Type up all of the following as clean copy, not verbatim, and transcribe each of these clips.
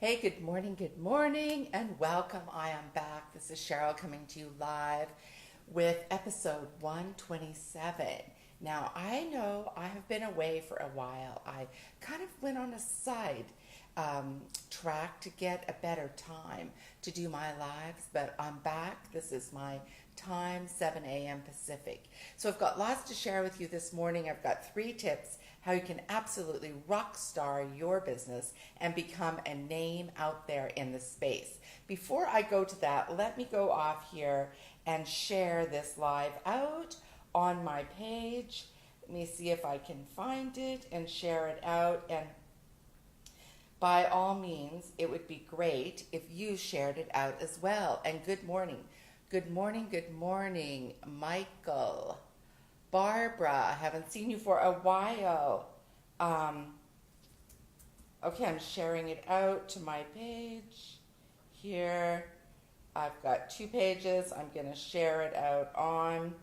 Hey, good morning, and welcome. I am back. This is Cheryl coming to you live with episode 127. Now, I know I have been away for a while. I kind of went on a side track to get a better time to do my lives, but I'm back. This is my time, 7 a.m. Pacific. So I've got lots to share with you this morning. I've got 3 tips how you can absolutely rock star your business and become a name out there in the space. Before I go to that, let me go off here and share this live out on my page. Let me see if I can find it and share it out. And by all means, it would be great if you shared it out as well. And good morning. Good morning, Michael. Barbara, I haven't seen you for a while. Okay, I'm sharing it out to my page here. I've got 2 pages. I'm going to share it out on.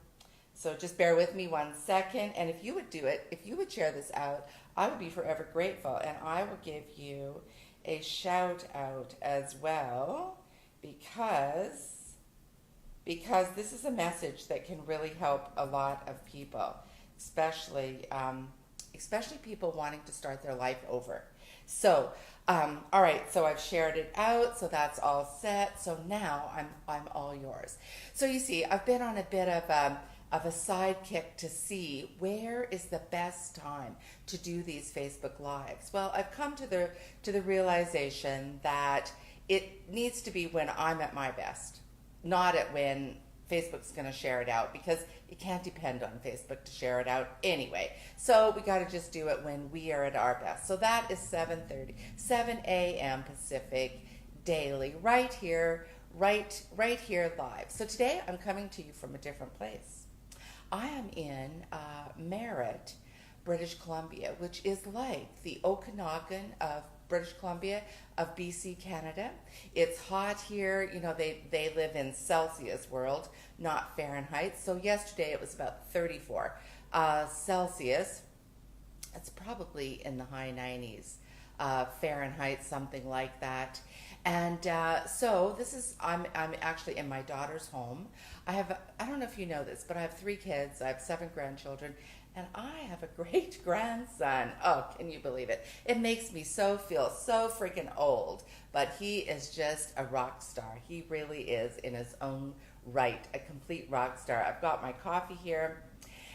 So just bear with me 1 second. And if you would do it, if you would share this out, I would be forever grateful. And I will give you a shout out as well because this is a message that can really help a lot of people, especially people wanting to start their life over. So, all right, so I've shared it out, so that's all set. So now I'm all yours. So you see, I've been on a bit of a sidekick to see where is the best time to do these Facebook Lives. Well, I've come to the realization that it needs to be when I'm at my best. Not at when Facebook's going to share it out, because you can't depend on Facebook to share it out anyway. So we got to just do it when we are at our best. So that is 7 a.m. Pacific daily, right here live. So today I'm coming to you from a different place. I am in Merritt, British Columbia, which is like the Okanagan of British Columbia, of BC, Canada. It's hot here. You know, they live in Celsius world, not Fahrenheit. So yesterday it was about 34 Celsius. It's probably in the high 90s Fahrenheit, something like that. And so I'm actually in my daughter's home. I don't know if you know this, but I have 3 kids. I have 7 grandchildren. And I have a great grandson. Oh, can you believe it? It makes me feel so freaking old. But he is just a rock star. He really is in his own right, a complete rock star. I've got my coffee here.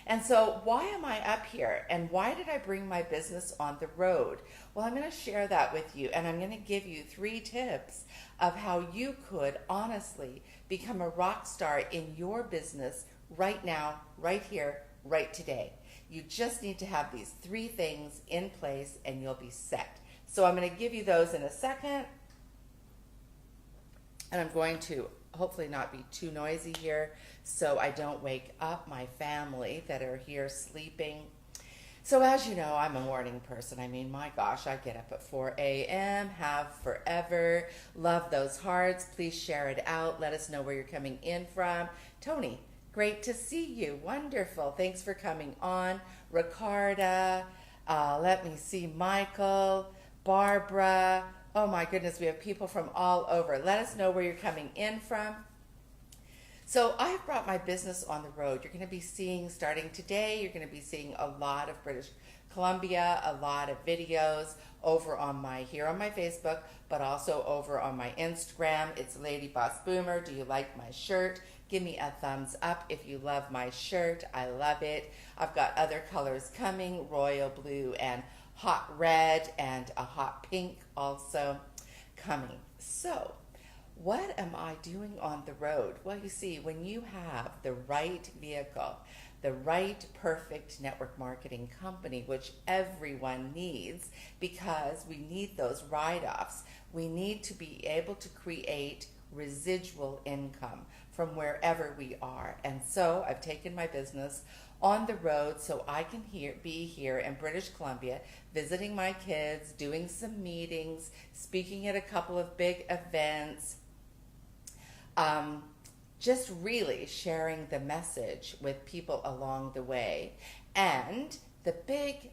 And so why am I up here? And why did I bring my business on the road? Well, I'm going to share that with you. And I'm going to give you 3 tips of how you could honestly become a rock star in your business right now, right here, right today. You just need to have these 3 things in place and you'll be set. So I'm going to give you those in a second. And I'm going to hopefully not be too noisy here so I don't wake up my family that are here sleeping. So as you know, I'm a morning person. I mean, my gosh, I get up at 4 a.m., have forever, love those hearts. Please share it out. Let us know where you're coming in from. Tony, great to see you. Wonderful. Thanks for coming on. Ricarda, let me see, Michael, Barbara. Oh my goodness, we have people from all over. Let us know where you're coming in from. So I've brought my business on the road. You're going to be seeing, starting today, you're going to be seeing a lot of British Columbia, a lot of videos over on my Facebook, but also over on my Instagram. It's LadyBossBoomer. Do you like my shirt? Give me a thumbs up if you love my shirt. I love it. I've got other colors coming, royal blue and hot red, and a hot pink also coming. So what am I doing on the road? Well, you see, when you have the right vehicle, the right perfect network marketing company, which everyone needs, because we need those write-offs, we need to be able to create residual income from wherever we are. And so I've taken my business on the road so I can be here in British Columbia, visiting my kids, doing some meetings, speaking at a couple of big events, just really sharing the message with people along the way. And the big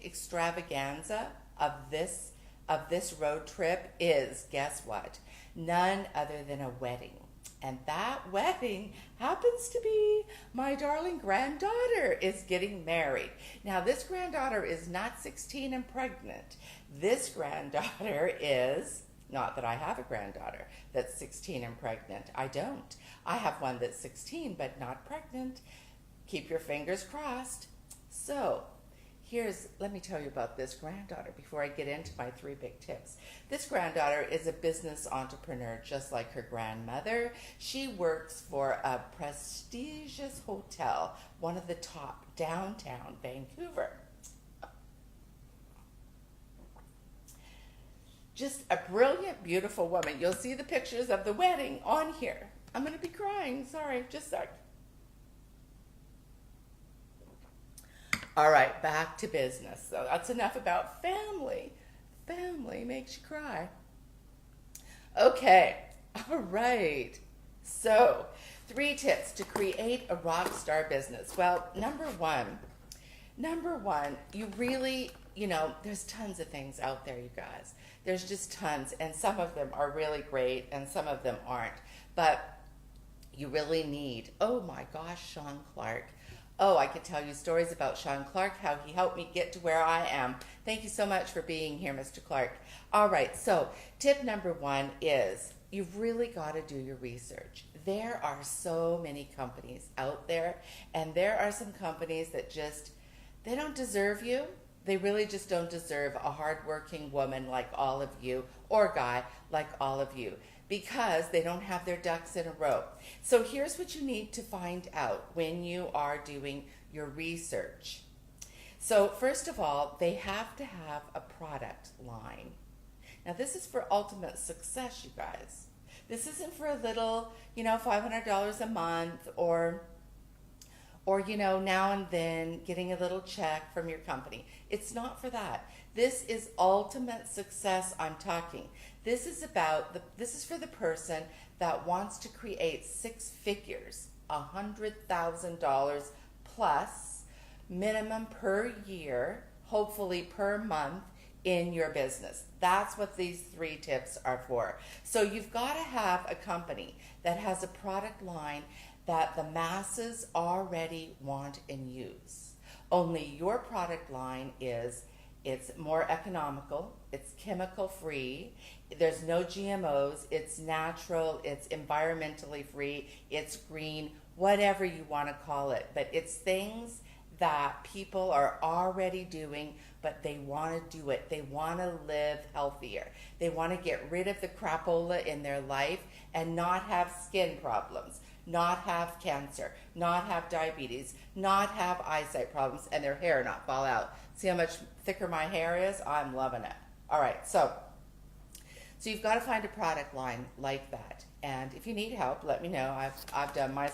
extravaganza of this of this road trip is, guess what? None other than a wedding. And that wedding happens to be my darling granddaughter is getting married. Now, this granddaughter is not 16 and pregnant. This granddaughter is, not that I have a granddaughter that's 16 and pregnant. I don't. I have one that's 16 but not pregnant. Keep your fingers crossed. So, let me tell you about this granddaughter before I get into my 3 big tips. This granddaughter is a business entrepreneur just like her grandmother. She works for a prestigious hotel, one of the top downtown Vancouver. Just a brilliant, beautiful woman. You'll see the pictures of the wedding on here. I'm going to be crying. Sorry, just a sec. All right, back to business. So that's enough about family. Family makes you cry. Okay, all right. So, 3 tips to create a rock star business. Well, number one, you really, there's tons of things out there, you guys. There's just tons, and some of them are really great, and some of them aren't. But you really need, oh my gosh, Sean Clark. Oh, I could tell you stories about Sean Clark, how he helped me get to where I am. Thank you so much for being here, Mr. Clark. All right, so tip number 1 is you've really got to do your research. There are so many companies out there, and there are some companies that they don't deserve you. They really just don't deserve a hardworking woman like all of you, or guy like all of you, because they don't have their ducks in a row. So here's what you need to find out when you are doing your research. So first of all, they have to have a product line. Now this is for ultimate success, you guys. This isn't for a little, $500 a month or now and then getting a little check from your company. It's not for that. This is ultimate success I'm talking. This is for the person that wants to create 6 figures, $100,000 plus minimum per year, hopefully per month in your business. That's what these 3 tips are for. So you've got to have a company that has a product line that the masses already want and use. Only your product line it's more economical, it's chemical free, there's no GMOs, it's natural, it's environmentally free, it's green, whatever you want to call it. But it's things that people are already doing, but they want to do it. They want to live healthier. They want to get rid of the crapola in their life and not have skin problems, not have cancer, not have diabetes, not have eyesight problems, and their hair not fall out. See how much thicker my hair is? I'm loving it. All right, so you've got to find a product line like that. And if you need help, let me know. I've done my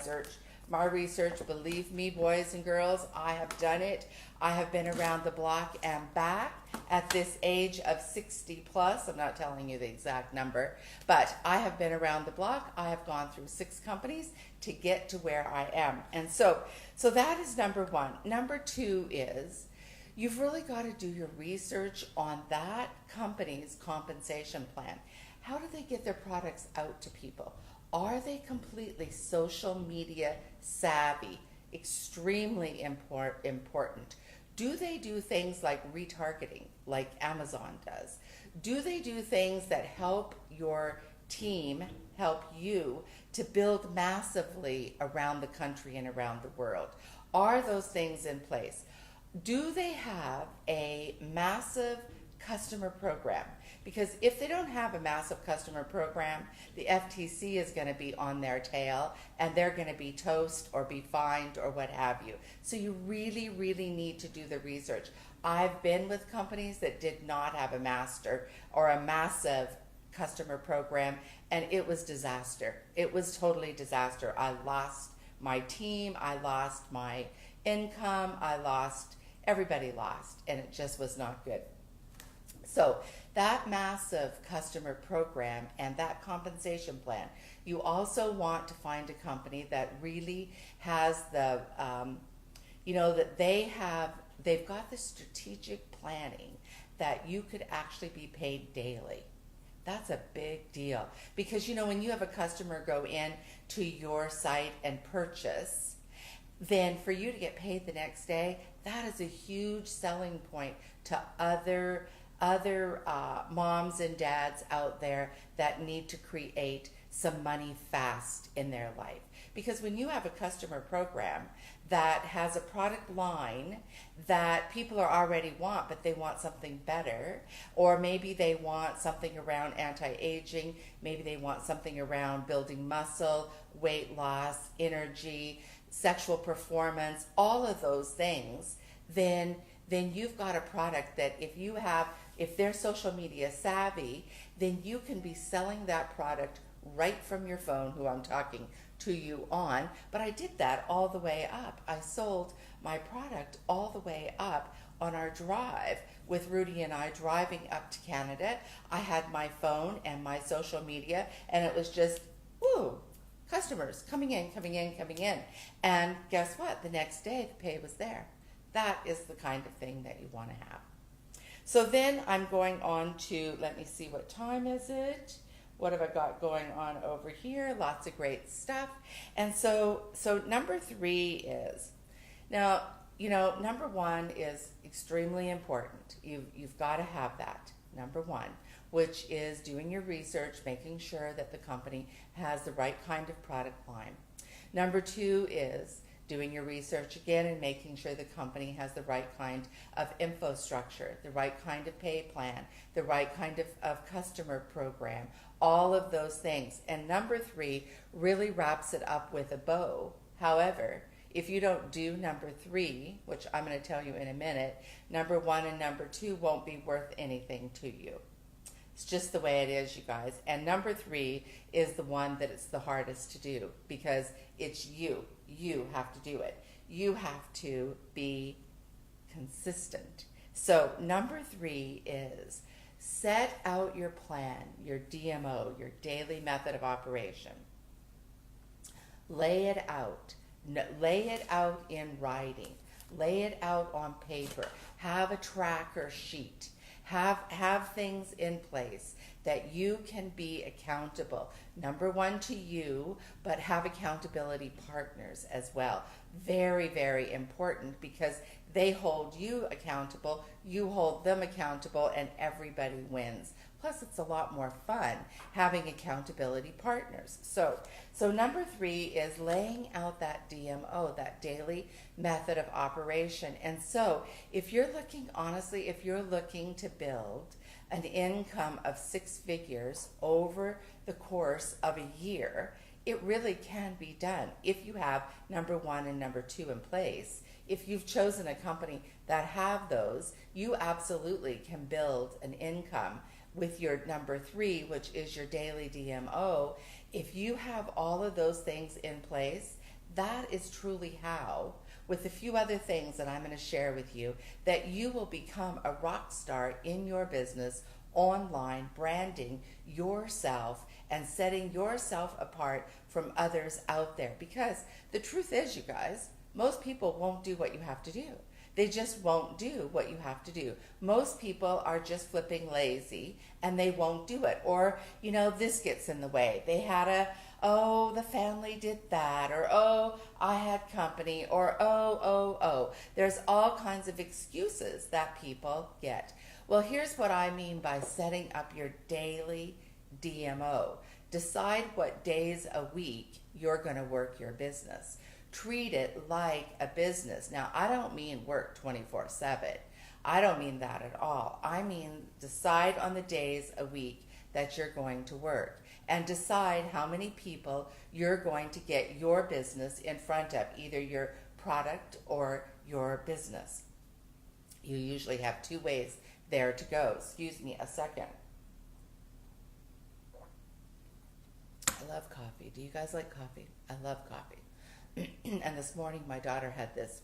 research. Believe me, boys and girls, I have done it. I have been around the block and back at this age of 60 plus. I'm not telling you the exact number, but I have been around the block. I have gone through 6 companies to get to where I am. And so that is number 1. Number 2 is you've really got to do your research on that company's compensation plan. How do they get their products out to people? Are they completely social media savvy? Extremely important. Do they do things like retargeting, like Amazon does? Do they do things that help your team, help you to build massively around the country and around the world? Are those things in place? Do they have a massive customer program? Because if they don't have a massive customer program, the FTC is going to be on their tail and they're going to be toast or be fined or what have you. So you really, really need to do the research. I've been with companies that did not have a master or a massive customer program, and it was disaster. It was totally disaster. I lost my team, I lost my income, everybody lost, and it just was not good. So that massive customer program and that compensation plan, you also want to find a company that really has the, that they've got the strategic planning that you could actually be paid daily. That's a big deal because when you have a customer go in to your site and purchase, then for you to get paid the next day, that is a huge selling point to other moms and dads out there that need to create some money fast in their life. Because when you have a customer program that has a product line that people are already want, but they want something better, or maybe they want something around anti-aging, maybe they want something around building muscle, weight loss, energy, sexual performance, all of those things, then you've got a product that if they're social media savvy, then you can be selling that product right from your phone, who I'm talking to you on. But I did that all the way up. I sold my product all the way up on our drive with Rudy and I driving up to Canada. I had my phone and my social media, and it was just, woo, customers coming in. And guess what? The next day, the pay was there. That is the kind of thing that you want to have. So then I'm going on to, let me see, what time is it? What have I got going on over here? Lots of great stuff. And so number 3 is, now, number 1 is extremely important. You've got to have that, number 1, which is doing your research, making sure that the company has the right kind of product line. Number 2 is doing your research again and making sure the company has the right kind of infrastructure, the right kind of pay plan, the right kind of customer program, all of those things. And number 3 really wraps it up with a bow. However, if you don't do number 3, which I'm going to tell you in a minute, number 1 and number 2 won't be worth anything to you. It's just the way it is, you guys. And number 3 is the one that it's the hardest to do because it's you. You have to do it. You have to be consistent. So number 3 is set out your plan, your DMO, your daily method of operation. Lay it out. Lay it out in writing. Lay it out on paper. Have a tracker sheet. Have things in place that you can be accountable. Number 1 to you, but have accountability partners as well. Very, very important because they hold you accountable, you hold them accountable, and everybody wins. Plus, it's a lot more fun having accountability partners. So number 3 is laying out that DMO, that daily method of operation. And so if you're looking to build an income of 6 figures over the course of a year, it really can be done if you have number 1 and number 2 in place. If you've chosen a company that have those, you absolutely can build an income with your number 3, which is your daily DMO. If you have all of those things in place, that is truly how, with a few other things that I'm going to share with you, that you will become a rock star in your business, online, branding yourself and setting yourself apart from others out there. Because the truth is, you guys, most people won't do what you have to do. They just won't do what you have to do. Most people are just flipping lazy and they won't do it. Or, this gets in the way. They had the family did that, or I had company, or There's all kinds of excuses that people get. Well, here's what I mean by setting up your daily DMO. Decide what days a week you're going to work your business. Treat it like a business. Now, I don't mean work 24/7. I don't mean that at all. I mean decide on the days a week that you're going to work and decide how many people you're going to get your business in front of, either your product or your business. You usually have 2 ways there to go. Excuse me a second. I love coffee. Do you guys like coffee? I love coffee. And this morning my daughter had this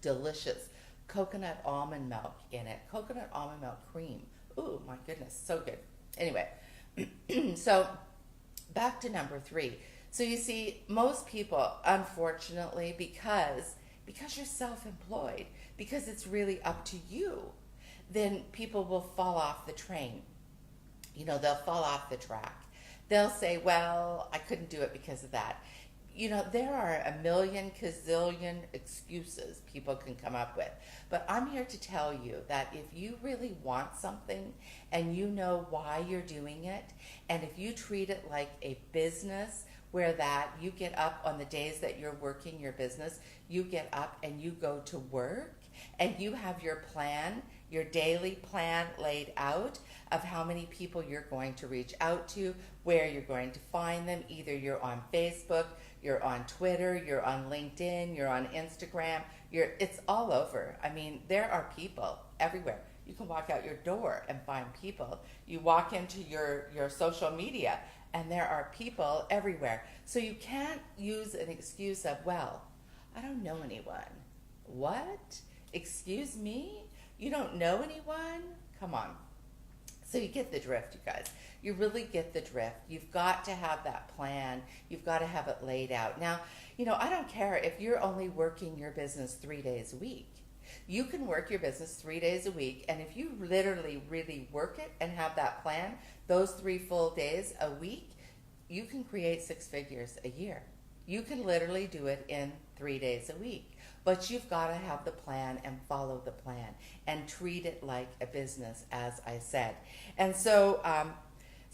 delicious coconut almond milk in it. Coconut almond milk cream. Ooh, my goodness, so good. Anyway, so back to number 3. So you see, most people, unfortunately, because you're self-employed, because it's really up to you, then people will fall off the train. They'll fall off the track. They'll say, well, I couldn't do it because of that. There are a million gazillion excuses people can come up with. But I'm here to tell you that if you really want something and you know why you're doing it, and if you treat it like a business where that you get up on the days that you're working your business, you get up and you go to work and you have your plan, your daily plan laid out of how many people you're going to reach out to, where you're going to find them. Either you're on Facebook, you're on Twitter, you're on LinkedIn, you're on Instagram, it's all over. I mean, there are people everywhere. You can walk out your door and find people. You walk into your social media and there are people everywhere. So you can't use an excuse of, well, I don't know anyone. What? Excuse me? You don't know anyone? Come on. So you get the drift, you guys. You really get the drift. You've got to have that plan. You've got to have it laid out. Now, I don't care if you're only working your business 3 days a week. You can work your business 3 days a week, and if you literally really work it and have that plan, those 3 full days a week, you can create 6 figures a year. You can literally do it in 3 days a week. But you've got to have the plan and follow the plan and treat it like a business, as I said. And so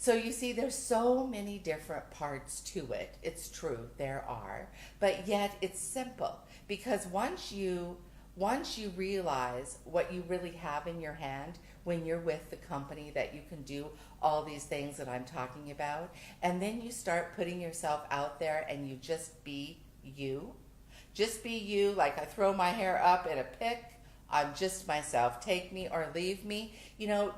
you see, there's so many different parts to it. It's true, there are. But yet it's simple, because once you realize what you really have in your hand when you're with the company, that you can do all these things that I'm talking about, and then you start putting yourself out there and you just be you. Just be you. Like I throw my hair up in a pick. I'm just myself. Take me or leave me.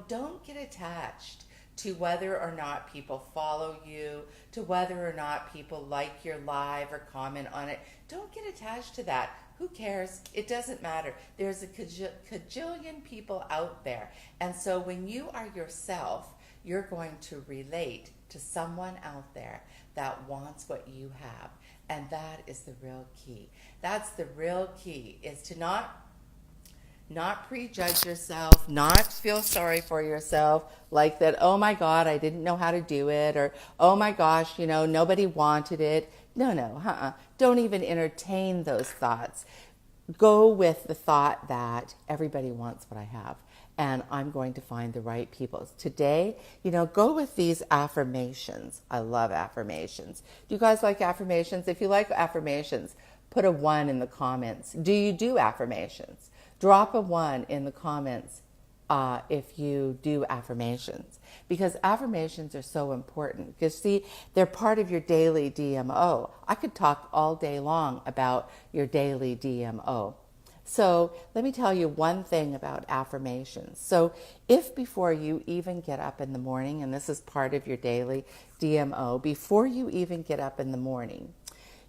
Don't get attached to whether or not people follow you, to whether or not people like your live or comment on it. Don't get attached to that. Who cares? It doesn't matter. There's a cajillion people out there. And so when you are yourself, you're going to relate to someone out there that wants what you have. And that is the real key. That's the real key, is to not prejudge yourself, not feel sorry for yourself, like that, oh my God, I didn't know how to do it, or oh my gosh, nobody wanted it. No, Don't even entertain those thoughts. Go with the thought that everybody wants what I have, and I'm going to find the right people. Today, go with these affirmations. I love affirmations. Do you guys like affirmations? If you like affirmations, put a 1 in the comments. Do you do affirmations? Drop a 1 in the comments if you do affirmations, because affirmations are so important. Because see, they're part of your daily DMO. I could talk all day long about your daily DMO. So let me tell you one thing about affirmations. So if before you even get up in the morning, and this is part of your daily DMO, before you even get up in the morning,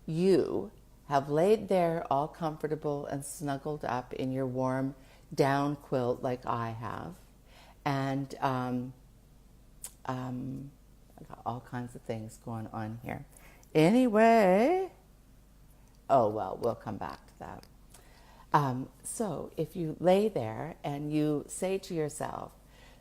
you have laid there all comfortable and snuggled up in your warm down quilt like I have, and I got all kinds of things going on here. Anyway, oh well, we'll come back to that. So if you lay there and you say to yourself,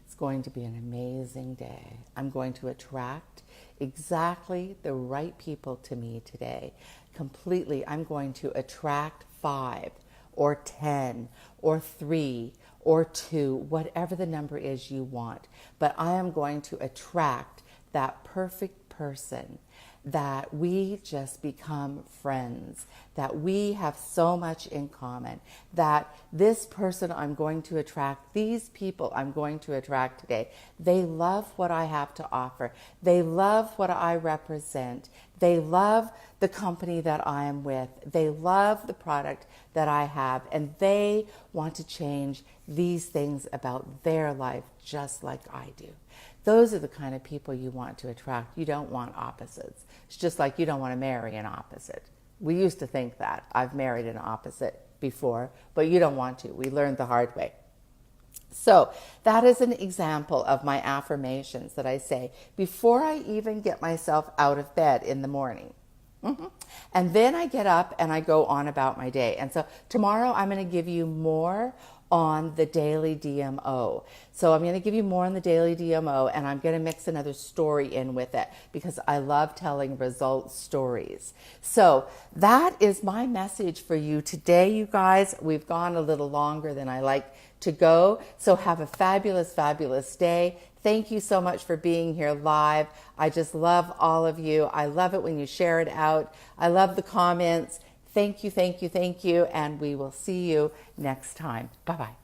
it's going to be an amazing day. I'm going to attract exactly the right people to me today. Completely, I'm going to attract 5 or 10 or 3 or 2, whatever the number is you want. But I am going to attract that perfect person, that we just become friends, that we have so much in common, that this person I'm going to attract, these people I'm going to attract today, they love what I have to offer. They love what I represent. They love the company that I am with. They love the product that I have, and they want to change these things about their life just like I do. Those are the kind of people you want to attract. You don't want opposites. It's just like you don't want to marry an opposite. We used to think that. I've married an opposite before, but you don't want to. We learned the hard way. So that is an example of my affirmations that I say before I even get myself out of bed in the morning. And then I get up and I go on about my day. And so tomorrow I'm going to give you more on the daily DMO. So I'm going to give you more on the daily DMO, and I'm going to mix another story in with it because I love telling results stories. So that is my message for you today, you guys. We've gone a little longer than I like to go. So have a fabulous, fabulous day. Thank you so much for being here live. I just love all of you. I love it when you share it out. I love the comments. Thank you, thank you, thank you. And we will see you next time. Bye-bye.